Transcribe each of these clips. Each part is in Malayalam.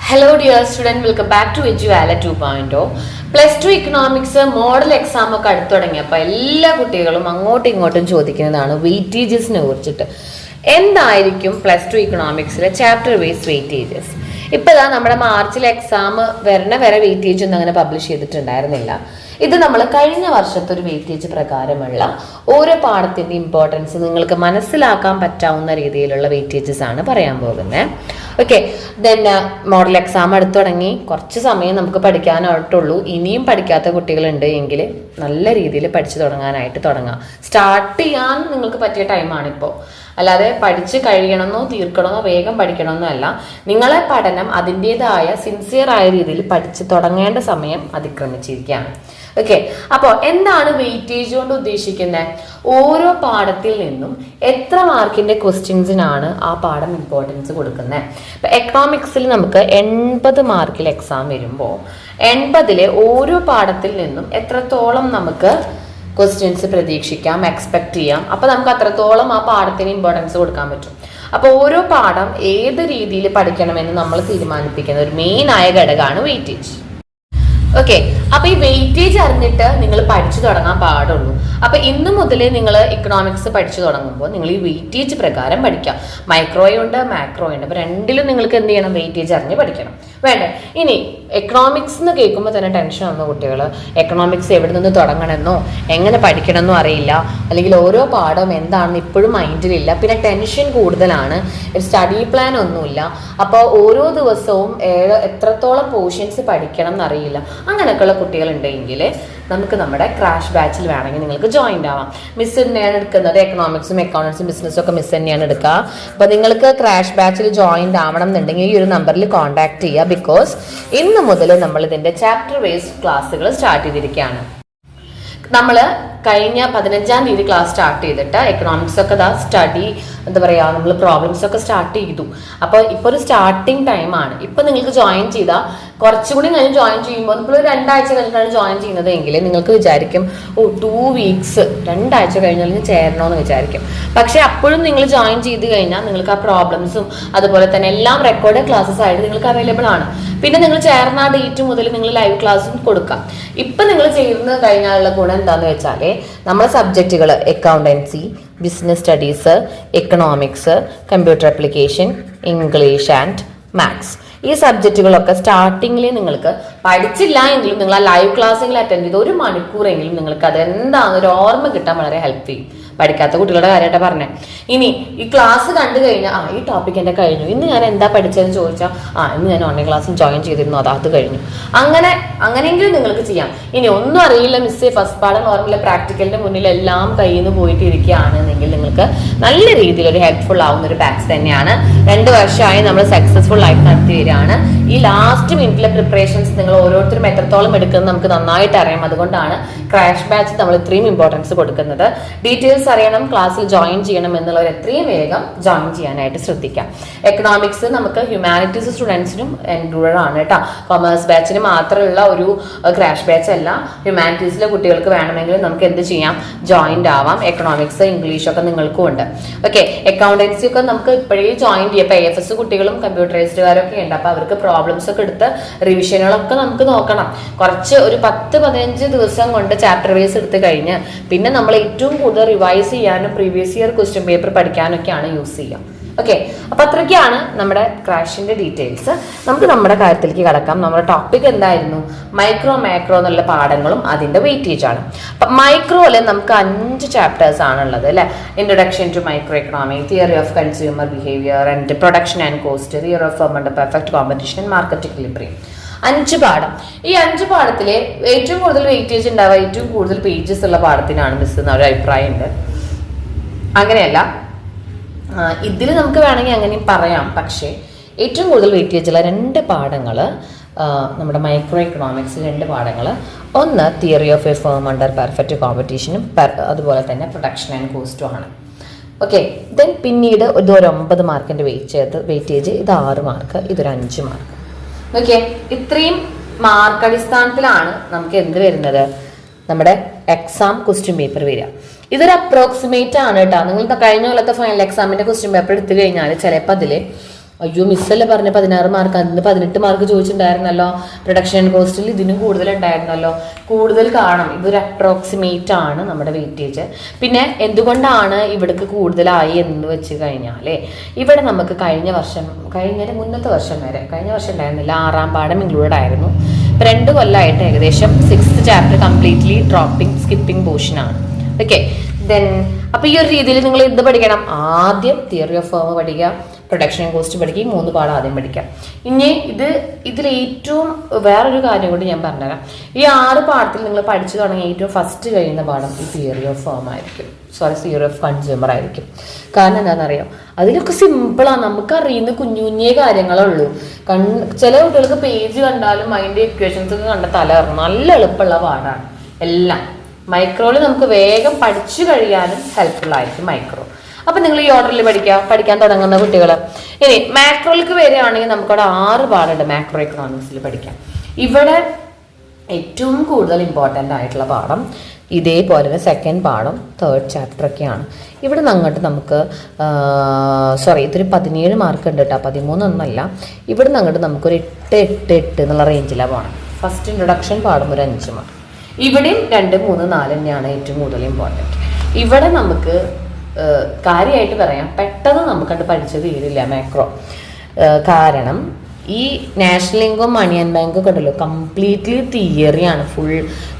Hello dear student, welcome back to Eduala 2.0. Plus two economics model exam ഒക്കെ അടുത്ത് തുടങ്ങിയപ്പോൾ എല്ലാ കുട്ടികളും അങ്ങോട്ടും ഇങ്ങോട്ടും ചോദിക്കുന്നതാണ് വെയിറ്റേജസിനെ കുറിച്ചിട്ട്. എന്തായിരിക്കും പ്ലസ് ടു ഇക്കണോമിക്സിലെ ചാപ്റ്റർ വൈസ് വെയിറ്റേജസ്? ഇപ്പോൾ നമ്മുടെ മാർച്ചിലെ എക്സാം വരെ വെയിറ്റേജ് ഒന്നും അങ്ങനെ പബ്ലിഷ് ചെയ്തിട്ടുണ്ടായിരുന്നില്ല. ഇത് നമ്മൾ കഴിഞ്ഞ വർഷത്തെ ഒരു വെയിറ്റേജ് പ്രകാരമുള്ള ഓരോ പാഠത്തിൻ്റെ ഇമ്പോർട്ടൻസ് നിങ്ങൾക്ക് മനസ്സിലാക്കാൻ പറ്റാവുന്ന രീതിയിലുള്ള വെയിറ്റേജസ് ആണ് പറയാൻ പോകുന്നത്. ഓക്കെ, ദെൻ മോഡൽ എക്സാം അടുത്ത് തുടങ്ങി, കുറച്ച് സമയം നമുക്ക് പഠിക്കാനായിട്ടുള്ളൂ. ഇനിയും പഠിക്കാത്ത കുട്ടികളുണ്ട് എങ്കിൽ നല്ല രീതിയിൽ പഠിച്ചു തുടങ്ങാനായിട്ട് തുടങ്ങാം. സ്റ്റാർട്ട് ചെയ്യാൻ നിങ്ങൾക്ക് പറ്റിയ ടൈമാണ് ഇപ്പോൾ. അല്ലാതെ പഠിച്ച് കഴിയണമെന്നോ തീർക്കണമെന്നോ വേഗം പഠിക്കണമെന്നോ അല്ല. നിങ്ങളെ പഠനം അതിൻ്റെതായ സിൻസിയറായ രീതിയിൽ പഠിച്ച് തുടങ്ങേണ്ട സമയം അതിക്രമിച്ചിരിക്കുകയാണ്. ഓക്കെ, അപ്പോൾ എന്താണ് വെയിറ്റേജ് കൊണ്ട് ഉദ്ദേശിക്കുന്നത്? ഓരോ പാഠത്തിൽ നിന്നും എത്ര മാർക്കിന്റെ ക്വസ്റ്റ്യൻസിനാണ് ആ പാഠം ഇമ്പോർട്ടൻസ് കൊടുക്കുന്നത്. ഇപ്പം എക്കണോമിക്സിൽ നമുക്ക് 80 മാർക്കിൽ എക്സാം വരുമ്പോൾ 80-ലെ ഓരോ പാഠത്തിൽ നിന്നും എത്രത്തോളം നമുക്ക് ക്വസ്റ്റ്യൻസ് പ്രതീക്ഷിക്കാം, എക്സ്പെക്ട് ചെയ്യാം. അപ്പോൾ നമുക്ക് അത്രത്തോളം ആ പാഠത്തിന് ഇമ്പോർട്ടൻസ് കൊടുക്കാൻ പറ്റും. അപ്പോൾ ഓരോ പാഠം ഏത് രീതിയിൽ പഠിക്കണമെന്ന് നമ്മൾ തീരുമാനിപ്പിക്കുന്ന ഒരു മെയിൻ ആയ ഘടകമാണ് വെയിറ്റേജ്. ഓക്കെ, അപ്പൊ ഈ വെയിറ്റേജ് അറിഞ്ഞിട്ട് നിങ്ങൾ പഠിച്ചു തുടങ്ങാൻ പാടുള്ളൂ. അപ്പൊ ഇന്ന് മുതലേ നിങ്ങൾ ഇക്കണോമിക്സ് പഠിച്ചു തുടങ്ങുമ്പോൾ നിങ്ങൾ ഈ വെയിറ്റേജ് പ്രകാരം പഠിക്കാം. മൈക്രോയുണ്ട്, മാക്രോയുണ്ട്. അപ്പൊ രണ്ടിലും നിങ്ങൾക്ക് എന്ത് ചെയ്യണം? വെയിറ്റേജ് അറിഞ്ഞ് പഠിക്കണം. വേണ്ട, ഇനി എക്കണോമിക്സ് എന്ന് കേൾക്കുമ്പോൾ തന്നെ ടെൻഷൻ വന്ന കുട്ടികൾ എക്കണോമിക്സ് എവിടെ നിന്ന് തുടങ്ങണമെന്നോ എങ്ങനെ പഠിക്കണമെന്നോ അറിയില്ല, അല്ലെങ്കിൽ ഓരോ പാഠവും എന്താണെന്ന് ഇപ്പോഴും മൈൻഡിലില്ല, പിന്നെ ടെൻഷൻ കൂടുതലാണ്, സ്റ്റഡി പ്ലാൻ ഒന്നുമില്ല. അപ്പോൾ ഓരോ ദിവസവും എത്രത്തോളം പോർഷൻസ് പഠിക്കണം എന്നറിയില്ല. അങ്ങനെയൊക്കെയുള്ള കുട്ടികളുണ്ടെങ്കിൽ നമുക്ക് നമ്മുടെ ക്രാഷ് ബാച്ചിൽ വേണമെങ്കിൽ നിങ്ങൾക്ക് ജോയിൻ ആവാം. മിസ് തന്നെയാണ് എടുക്കുന്നത്, എക്കണോമിക്സും അക്കൗണ്ടൻസും ബിസിനസ്സും ഒക്കെ മിസ് തന്നെയാണ് എടുക്കുക. അപ്പോൾ നിങ്ങൾക്ക് ക്രാഷ് ബാച്ചിൽ ജോയിൻ ആവണം എന്നുണ്ടെങ്കിൽ ഈ ഒരു നമ്പറിൽ കോൺടാക്ട് ചെയ്യുക. ബിക്കോസ് ഇന്ന് മുതൽ നമ്മൾ ഇതിൻ്റെ ചാപ്റ്റർ വൈസ് ക്ലാസ്സുകൾ സ്റ്റാർട്ട് ചെയ്തിരിക്കുകയാണ്. നമ്മൾ കഴിഞ്ഞ 15-ാം തീയതി ക്ലാസ് സ്റ്റാർട്ട് ചെയ്തിട്ട് എക്കണോമിക്സ് ഒക്കെ സ്റ്റഡി എന്താ പറയുക, നമ്മൾ പ്രോബ്ലംസ് ഒക്കെ സ്റ്റാർട്ട് ചെയ്തു. അപ്പോൾ ഇപ്പോൾ ഒരു സ്റ്റാർട്ടിങ് ടൈമാണ്. ഇപ്പം നിങ്ങൾക്ക് ജോയിൻ ചെയ്താൽ കുറച്ചുകൂടി കഴിഞ്ഞ് ജോയിൻ ചെയ്യുമ്പോൾ ഇപ്പോൾ ഒരു 2 ആഴ്ച കഴിഞ്ഞിട്ടാണ് ജോയിൻ ചെയ്യുന്നത് എങ്കിൽ നിങ്ങൾക്ക് വിചാരിക്കും 2 വീക്സ് 2 ആഴ്ച കഴിഞ്ഞാൽ ചേരണമെന്ന് വിചാരിക്കും. പക്ഷേ അപ്പോഴും നിങ്ങൾ ജോയിൻ ചെയ്ത് കഴിഞ്ഞാൽ നിങ്ങൾക്ക് ആ പ്രോബ്ലംസും അതുപോലെ തന്നെ എല്ലാം റെക്കോർഡ് ക്ലാസ്സസ് ആയിട്ട് നിങ്ങൾക്ക് അവൈലബിൾ ആണ്. പിന്നെ നിങ്ങൾ ചേർന്ന ആ ഡേറ്റ് മുതൽ നിങ്ങൾ ലൈവ് ക്ലാസ്സും കൊടുക്കാം. ഇപ്പം നിങ്ങൾ ചെയ്യുന്ന കഴിഞ്ഞാലുള്ള ഗുണം എന്താണെന്ന് വെച്ചാൽ നമ്മുടെ സബ്ജക്റ്റുകൾ accountancy, business studies, economics, computer application, English and maths, ഈ സബ്ജക്റ്റുകളൊക്കെ സ്റ്റാർട്ടിങ്ങിൽ നിങ്ങൾക്ക് പഠിച്ചില്ല എങ്കിലും നിങ്ങൾ ആ ലൈവ് ക്ലാസ്സുകൾ അറ്റൻഡ് ചെയ്ത് 1 മണിക്കൂറെങ്കിലും നിങ്ങൾക്ക് അത് എന്താണെന്നൊരു ഓർമ്മ കിട്ടാൻ വളരെ ഹെൽപ്പ് ചെയ്യും. പഠിക്കാത്ത കുട്ടികളുടെ കാര്യമായിട്ട് പറഞ്ഞേ. ഇനി ഈ ക്ലാസ് കണ്ടു കഴിഞ്ഞാൽ ഈ ടോപ്പിക് എൻ്റെ കഴിഞ്ഞു, ഇന്ന് ഞാൻ എന്താ പഠിച്ചതെന്ന് ചോദിച്ചാൽ ഇന്ന് ഞാൻ ഓൺലൈൻ ക്ലാസ്സിൽ ജോയിൻ ചെയ്തിരുന്നു, അത് കഴിഞ്ഞു. അങ്ങനെയെങ്കിലും നിങ്ങൾക്ക് ചെയ്യാം. ഇനി ഒന്നും അറിയില്ല, മിസ്സേ ഫസ്റ്റ് പാഠം ഓർമ്മയില്ല, പ്രാക്ടിക്കലിൻ്റെ മുന്നിൽ എല്ലാം കയ്യിൽ നിന്ന് പോയിട്ട് ഇരിക്കുകയാണെന്നെങ്കിൽ നിങ്ങൾക്ക് നല്ല രീതിയിൽ ഒരു ഹെൽപ്ഫുൾ ആവുന്ന ഒരു ബാച്ച് തന്നെയാണ്. 2 വർഷമായി നമ്മൾ സക്സസ്ഫുൾ ആയിട്ട് നടത്തി വരികയാണ്. ഈ ലാസ്റ്റ് മിനിറ്റിലെ പ്രിപ്പറേഷൻസ് നിങ്ങൾ ഓരോരുത്തരും എത്രത്തോളം എടുക്കുന്നത് നമുക്ക് നന്നായിട്ട് അറിയാം. അതുകൊണ്ടാണ് ക്രാഷ് ബാച്ച് നമ്മൾ ഇത്രയും ഇമ്പോർട്ടൻസ് കൊടുക്കുന്നത്. ഡീറ്റെയിൽസ് അറിയണം, ക്ലാസ്സിൽ ജോയിൻ ചെയ്യണം എന്നുള്ളവർ എത്രയും വേഗം ജോയിൻ ചെയ്യാനായിട്ട് ശ്രദ്ധിക്കാം. എക്കണോമിക്സ് നമുക്ക് ഹ്യൂമാനിറ്റീസ് സ്റ്റുഡൻസിനും എൻറോൾഡ് ആണ് കേട്ടോ. കൊമേഴ്സ് ബാച്ചിന് മാത്രമുള്ള ഒരു ക്രാഷ് ബാച്ച് അല്ല. ഹ്യൂമാനിറ്റീസിലെ കുട്ടികൾക്ക് വേണമെങ്കിൽ നമുക്ക് എന്ത് ചെയ്യാം? ജോയിൻഡ് ആവാം. എക്കണോമിക്സ്, ഇംഗ്ലീഷ് ഒക്കെ നിങ്ങൾക്കും ഉണ്ട്. ഓക്കെ, അക്കൗണ്ടൻസി ഒക്കെ നമുക്ക് ഇപ്പോഴേ ജോയിൻ ചെയ്യാം. ഇപ്പോൾ AFS കുട്ടികളും കമ്പ്യൂട്ടറൈസ്ഡുകാരൊക്കെ ഉണ്ട്. അപ്പോൾ അവർക്ക് പ്രോബ്ലംസ് ഒക്കെ എടുത്ത് റിവിഷനുകളൊക്കെ നമുക്ക് നോക്കണം. കുറച്ച് ഒരു 10-15 ദിവസം കൊണ്ട് ചാപ്റ്റർ വൈസ് എടുത്ത് കഴിഞ്ഞ് പിന്നെ നമ്മൾ ഏറ്റവും കൂടുതൽ റിവൈസ് ചെയ്യാനും പ്രീവിയസ് ഇയർ ക്വസ്റ്റ്യൻ പേപ്പർ പഠിക്കാനൊക്കെയാണ് യൂസ് ചെയ്യുക. ഓക്കെ, അപ്പൊ അത്രയ്ക്കാണ് നമ്മുടെ ക്രാഷിന്റെ ഡീറ്റെയിൽസ്. നമുക്ക് നമ്മുടെ കാര്യത്തിലേക്ക് കടക്കാം. നമ്മുടെ ടോപ്പിക് എന്തായിരുന്നു? മൈക്രോ മാക്രോ എന്നുള്ള പാഠങ്ങളും അതിന്റെ വെയിറ്റേജ് ആണ്. അപ്പൊ മൈക്രോയില് നമുക്ക് 5 ചാപ്റ്റേഴ്സ് ആണുള്ളത് അല്ലെ. Introduction to micro economy, theory of consumer behaviour and production and cost, theory of firm and perfect competition and market equilibrium. 5 പാഠം. ഈ 5 പാഠത്തിലെ ഏറ്റവും കൂടുതൽ വെയിറ്റേജ് ഉണ്ടാവുക, ഏറ്റവും കൂടുതൽ പേജസ് ഉള്ള പാഠത്തിനാണ് മിസ് എന്ന ഒരു അഭിപ്രായമുണ്ട്. അങ്ങനെയല്ല, ഇതിൽ നമുക്ക് വേണമെങ്കിൽ അങ്ങനെയും പറയാം. പക്ഷേ ഏറ്റവും കൂടുതൽ വെയിറ്റേജ് ഉള്ള 2 പാഠങ്ങൾ നമ്മുടെ മൈക്രോ എക്കണോമിക്സിൽ 2 പാഠങ്ങൾ. ഒന്ന് theory of a firm under perfect കോമ്പറ്റീഷനും അതുപോലെ തന്നെ പ്രൊഡക്ഷൻ ആൻഡ് കോസ്റ്റും ആണ്. ഓക്കെ, ദെൻ പിന്നീട് ഇതൊരു 9 മാർക്കിൻ്റെ വെയിറ്റേജ്, ഇത് 6 മാർക്ക്, ഇതൊരു 5 മാർക്ക്. ഓക്കെ, ഇത്രയും മാർക്ക് അടിസ്ഥാനത്തിലാണ് നമുക്ക് എന്ത് വരുന്നത്? നമ്മുടെ എക്സാം ക്വസ്റ്റ്യൻ പേപ്പർ വരിക. ഇതൊരു അപ്രോക്സിമേറ്റ് ആണ് കേട്ടോ. നിങ്ങൾ കഴിഞ്ഞ കൊല്ലത്തെ ഫൈനൽ എക്സാമിൻ്റെ ക്വസ്റ്റ്യൻ പേപ്പർ എടുത്തു കഴിഞ്ഞാൽ ചിലപ്പോൾ അതിൽ അയ്യോ മിസ്സല്ലേ പറഞ്ഞ 16 മാർക്ക്, അതിന് 18 മാർക്ക് ചോദിച്ചിട്ടുണ്ടായിരുന്നല്ലോ. പ്രൊഡക്ഷൻ കോസ്റ്റിൽ ഇതിനും കൂടുതൽ ഉണ്ടായിരുന്നല്ലോ. കൂടുതൽ കാണും, ഇതൊരു അപ്രോക്സിമേറ്റ് ആണ് നമ്മുടെ വെയിറ്റേജ്. പിന്നെ എന്തുകൊണ്ടാണ് ഇവിടേക്ക് കൂടുതലായി എന്ന് വെച്ച് കഴിഞ്ഞാലേ, ഇവിടെ നമുക്ക് മുന്നത്തെ വർഷം വരെ, കഴിഞ്ഞ വർഷം ഉണ്ടായിരുന്നില്ല, 6ാം പാഠം ഇൻക്ലൂഡഡ് ആയിരുന്നു. 2 കൊല്ലമായിട്ട് ഏകദേശം 6th ചാപ്റ്റർ കംപ്ലീറ്റ്ലി സ്കിപ്പിംഗ് പോർഷനാണ്. ഓക്കെ, ദെൻ അപ്പോൾ ഈ ഒരു രീതിയിൽ നിങ്ങൾ എന്ത് പഠിക്കണം? ആദ്യം തിയറി ഓഫ് ഫോം പഠിക്കുക, പ്രൊഡക്ഷൻ കോസ്റ്റ് പഠിക്കുക, 3 പാഠം ആദ്യം പഠിക്കാം. ഇനി ഇതിലേറ്റവും വേറൊരു കാര്യം കൂടി ഞാൻ പറഞ്ഞുതരാം. ഈ 6 പാഠത്തിൽ നിങ്ങൾ പഠിച്ചു തുടങ്ങിയ ഏറ്റവും ഫസ്റ്റ് കഴിയുന്ന പാഠം ഈ തിയറി ഓഫ് ഫോം ആയിരിക്കും, തിയറി ഓഫ് കൺസ്യൂമർ ആയിരിക്കും. കാരണം എന്താണെന്നറിയാം, അതിലൊക്കെ സിമ്പിളാണ്, നമുക്ക് അറിയുന്ന കുഞ്ഞേ കാര്യങ്ങളേ ഉള്ളൂ. ചില കുട്ടികൾക്ക് പേജ് കണ്ടാലും അതിൻ്റെ ഇക്വേഷൻസ് ഒക്കെ കണ്ട തല ഇറങ്ങും. നല്ല എളുപ്പമുള്ള പാഠമാണ് എല്ലാം. മൈക്രോയിൽ നമുക്ക് വേഗം പഠിച്ചു കഴിയാനും ഹെൽപ്ഫുൾ ആയിരിക്കും മൈക്രോ. അപ്പം നിങ്ങൾ ഈ ഓർഡറിൽ പഠിക്കാൻ തുടങ്ങുന്ന കുട്ടികൾ. ഇനി മാക്രോയിലേക്ക് വരികയാണെങ്കിൽ നമുക്കവിടെ 6 പാഠമുണ്ട് മാക്രോ എക്കണോമിക്സിൽ പഠിക്കാം. ഇവിടെ ഏറ്റവും കൂടുതൽ ഇമ്പോർട്ടൻ്റ് ആയിട്ടുള്ള പാഠം ഇതേപോലെ തന്നെ 2nd പാഠം 3rd ചാപ്റ്റർ ഒക്കെയാണ്. ഇവിടെ നിന്ന് അങ്ങോട്ട് നമുക്ക് ഇതൊരു 17 മാർക്ക് ഉണ്ട് കേട്ടോ, 13 ഒന്നല്ല. ഇവിടെ നിന്ന് അങ്ങോട്ട് നമുക്കൊരു 8 എന്നുള്ള റേഞ്ചിലാണ് പോകണം. ഫസ്റ്റ് ഇൻട്രൊഡക്ഷൻ പാഠം ഒരു 5 മാർക്ക്. ഇവിടെയും 2, 3, 4 തന്നെയാണ് ഏറ്റവും കൂടുതൽ ഇമ്പോർട്ടൻറ്റ്. ഇവിടെ നമുക്ക് കാര്യമായിട്ട് പറയാം, പെട്ടെന്ന് നമുക്കത് പഠിച്ചു തീരില്ല മാക്രോ. കാരണം ഈ national income, money and bank ഒക്കെ ഉണ്ടല്ലോ, കംപ്ലീറ്റ്ലി തിയറിയാണ്. ഫുൾ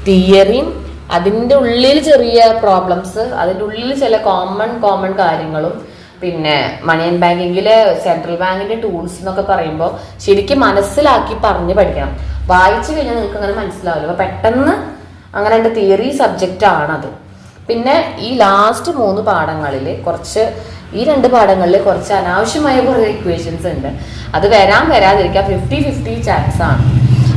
തിയറിയും അതിൻ്റെ ഉള്ളിൽ ചെറിയ പ്രോബ്ലംസ്, അതിൻ്റെ ഉള്ളിൽ ചില കോമൺ കാര്യങ്ങളും. പിന്നെ മണി ആൻഡ് ബാങ്കിങ്ങിലെ സെൻട്രൽ ബാങ്കിൻ്റെ ടൂൾസ് എന്നൊക്കെ പറയുമ്പോൾ ശരിക്കും മനസ്സിലാക്കി പറഞ്ഞ് പഠിക്കണം. വായിച്ചു കഴിഞ്ഞാൽ നിങ്ങൾക്ക് അങ്ങനെ മനസ്സിലാവില്ല. അപ്പോൾ പെട്ടെന്ന് അങ്ങനെ എൻ്റെ തിയറി സബ്ജക്റ്റ് ആണത്. പിന്നെ ഈ ലാസ്റ്റ് 3 പാഠങ്ങളിൽ ഈ 2 പാഠങ്ങളിൽ കുറച്ച് അനാവശ്യമായ കുറേ ഇക്വേഷൻസ് ഉണ്ട്. അത് വരാതിരിക്കുക 50-50 ചാൻസ് ആണ്.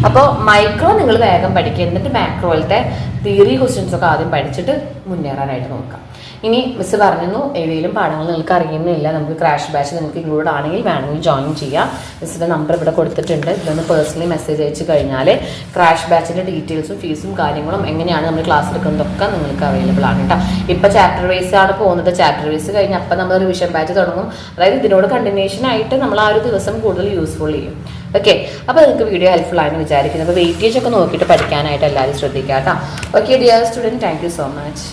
അപ്പോൾ മൈക്രോ നിങ്ങൾ വേഗം പഠിക്കുക, എന്നിട്ട് മാക്രോയിലത്തെ തിയറി ക്വസ്റ്റ്യൻസ് ഒക്കെ ആദ്യം പഠിച്ചിട്ട് മുന്നേറാനായിട്ട് നോക്കാം. ഇനി മിസ് പറഞ്ഞു ഏതെങ്കിലും പാഠങ്ങൾ നിങ്ങൾക്ക് അറിയുന്നില്ല, നമുക്ക് ക്രാഷ് ബാച്ച് നിങ്ങൾക്ക് ഇൻക്ലൂഡ് ആണെങ്കിൽ വേണമെങ്കിൽ ജോയിൻ ചെയ്യാം. മിസ്സിൻ്റെ നമ്പർ ഇവിടെ കൊടുത്തിട്ടുണ്ട്. ഇതൊന്ന് പേഴ്സണലി മെസ്സേജ് അയച്ചു കഴിഞ്ഞാൽ ക്രാഷ് ബാച്ചിൻ്റെ ഡീറ്റെയിൽസും ഫീസും കാര്യങ്ങളും എങ്ങനെയാണ് നമ്മൾ ക്ലാസ് എടുക്കുന്നതൊക്കെ നിങ്ങൾക്ക് അവൈലബിൾ ആണ് കേട്ടോ. ഇപ്പോൾ ചാപ്റ്റർ വൈസ് ആണ് പോകുന്നത്. ചാപ്റ്റർ വൈസ് കഴിഞ്ഞ് അപ്പം നമ്മൾ റിവിഷൻ ബാച്ച് തുടങ്ങും. അതായത് ഇതിനോട് കണ്ടിന്യൂഷൻ ആയിട്ട് നമ്മൾ ആ ഒരു ദിവസം കൂടുതൽ യൂസ്ഫുൾ ചെയ്യും. ഓക്കെ, അപ്പോൾ നിങ്ങൾക്ക് വീഡിയോ ഹെൽപ്ഫുൾ ആണെന്ന് വിചാരിക്കുന്നത്. അപ്പോൾ വെയിറ്റേജ് ഒക്കെ നോക്കിയിട്ട് പഠിക്കാനായിട്ട് എല്ലാവരും ശ്രദ്ധിക്കുക കേട്ടോ. Okay dear student, thank you so much.